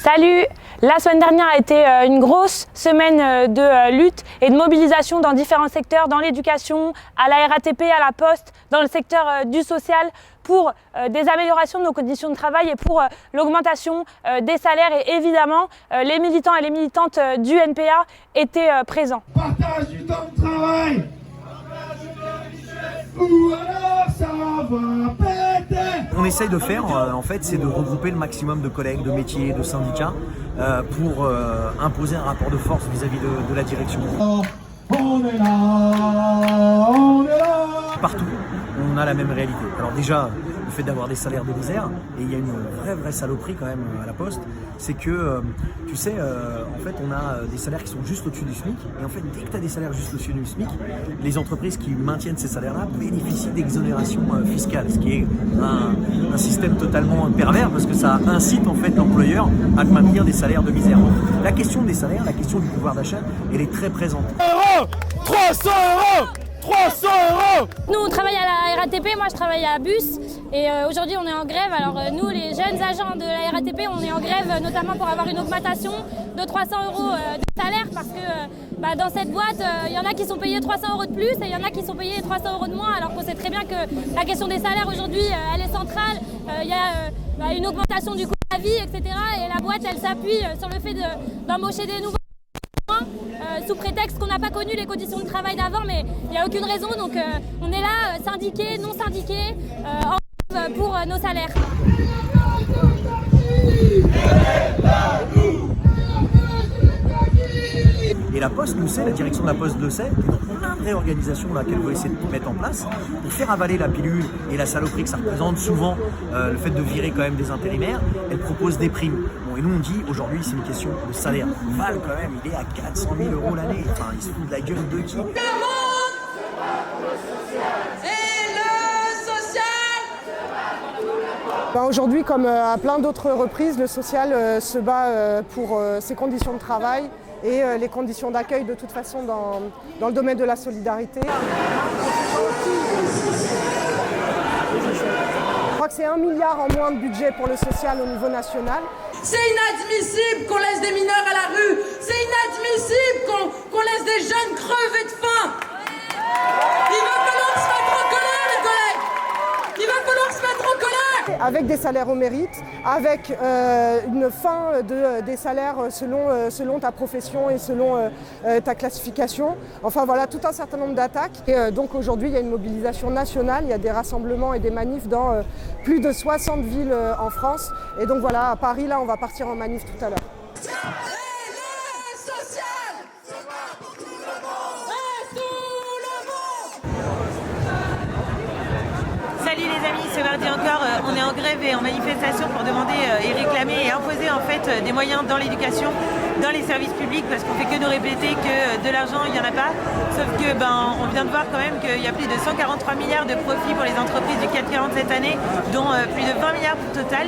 Salut! La semaine dernière a été une grosse semaine de lutte et de mobilisation dans différents secteurs, dans l'éducation, à la RATP, à la Poste, dans le secteur du social, pour des améliorations de nos conditions de travail et pour l'augmentation des salaires. Et évidemment, les militants et les militantes du NPA étaient présents. Partage du temps de travail! Ou alors ça va péter! On essaye de faire, en fait, c'est de regrouper le maximum de collègues, de métiers, de syndicats pour imposer un rapport de force vis-à-vis de la direction. On est là, on est là! Partout, on a la même réalité. Alors déjà, le fait d'avoir des salaires de misère, et il y a une vraie saloperie quand même à la Poste, c'est que, tu sais, en fait, on a des salaires qui sont juste au-dessus du SMIC, et en fait, dès que tu as des salaires juste au-dessus du SMIC, les entreprises qui maintiennent ces salaires-là bénéficient d'exonérations fiscales, ce qui est un système totalement pervers, parce que ça incite en fait l'employeur à maintenir des salaires de misère. La question des salaires, la question du pouvoir d'achat, elle est très présente. 300 €! 300 €! Nous, on travaille à la RATP, moi je travaille à Bus et aujourd'hui on est en grève. Alors nous, les jeunes agents de la RATP, on est en grève notamment pour avoir une augmentation de 300 € de salaire parce que dans cette boîte, il y en a qui sont payés 300 € de plus et il y en a qui sont payés 300 € de moins, alors qu'on sait très bien que la question des salaires aujourd'hui, elle est centrale. Il y a une augmentation du coût de la vie, etc. Et la boîte, elle s'appuie sur le fait d'embaucher des nouveaux sous prétexte qu'on n'a pas connu les conditions de travail d'avant, mais il n'y a aucune raison, donc on est là, syndiqués, non syndiqués, en grève pour nos salaires. Et la Poste nous sait, la direction de la Poste le sait, et donc on a une réorganisation là qu'elle veut essayer de mettre en place pour faire avaler la pilule et la saloperie que ça représente souvent, le fait de virer quand même des intérimaires. Elle propose des primes. Bon, et nous on dit aujourd'hui c'est une question de salaire. Val quand même, il est à 400 000 € l'année. Enfin, il se fout de la gueule de qui? Aujourd'hui, comme à plein d'autres reprises, le social se bat pour ses conditions de travail et les conditions d'accueil de toute façon dans le domaine de la solidarité. Je crois que c'est 1 milliard en moins de budget pour le social au niveau national. C'est inadmissible qu'on laisse des mineurs à la rue. C'est inadmissible qu'on laisse des jeunes crever de faim. Il va falloir se mettre en colère, les collègues. Il va falloir se mettre en colère. Avec des salaires au mérite, avec une fin des salaires selon ta profession et selon ta classification. Enfin voilà, tout un certain nombre d'attaques. Et donc aujourd'hui, il y a une mobilisation nationale, il y a des rassemblements et des manifs dans plus de 60 villes en France. Et donc voilà, à Paris, là, on va partir en manif tout à l'heure. Salut les amis, ce mardi encore, on est en grève et en manifestation pour demander et réclamer et imposer en fait des moyens dans l'éducation, dans les services publics, parce qu'on fait que nous répéter que de l'argent il n'y en a pas, sauf que on vient de voir quand même qu'il y a plus de 143 milliards de profits pour les entreprises du CAC 40 cette année, dont plus de 20 milliards au total.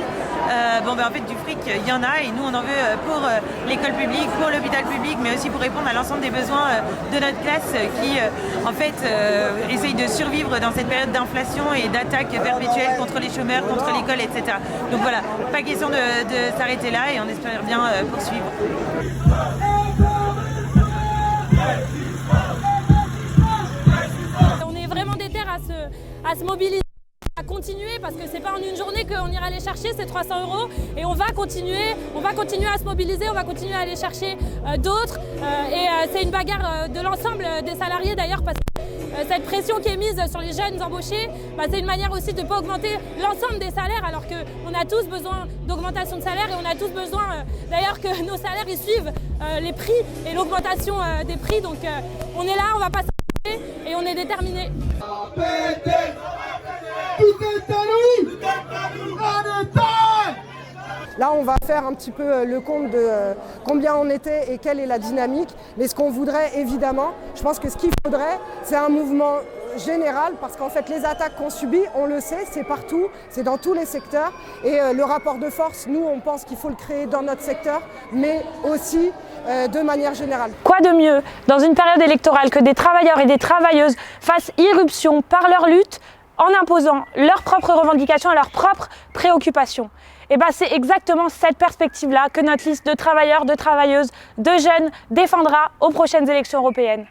En fait du fric il y en a et nous on en veut pour l'école publique, pour l'hôpital public, mais aussi pour répondre à l'ensemble des besoins de notre classe qui en fait essaye de survivre dans cette période d'inflation et d'attaque perpétuelle contre les chômeurs, contre l'école, etc. Donc voilà, pas question de s'arrêter là et on espère bien poursuivre. On est vraiment déter à se mobiliser, à continuer, parce que c'est pas en une journée qu'on ira les chercher ces 300 € et on va continuer à se mobiliser, on va continuer à aller chercher d'autres et c'est une bagarre de l'ensemble des salariés d'ailleurs, parce que cette pression qui est mise sur les jeunes embauchés, c'est une manière aussi de ne pas augmenter l'ensemble des salaires, alors qu'on a tous besoin d'augmentation de salaire et on a tous besoin d'ailleurs que nos salaires ils suivent les prix et l'augmentation des prix. Donc on est là, on va pas s'arrêter et on est déterminés. Tout est à nous! Tout est à nous! En état! Là, on va faire un petit peu le compte de combien on était et quelle est la dynamique. Mais ce qu'on voudrait, évidemment, je pense que ce qu'il faudrait, c'est un mouvement général, parce qu'en fait, les attaques qu'on subit, on le sait, c'est partout, c'est dans tous les secteurs. Et le rapport de force, nous, on pense qu'il faut le créer dans notre secteur, mais aussi de manière générale. Quoi de mieux dans une période électorale que des travailleurs et des travailleuses fassent irruption par leur lutte en imposant leurs propres revendications et leurs propres préoccupations. Et ben c'est exactement cette perspective-là que notre liste de travailleurs, de travailleuses, de jeunes défendra aux prochaines élections européennes.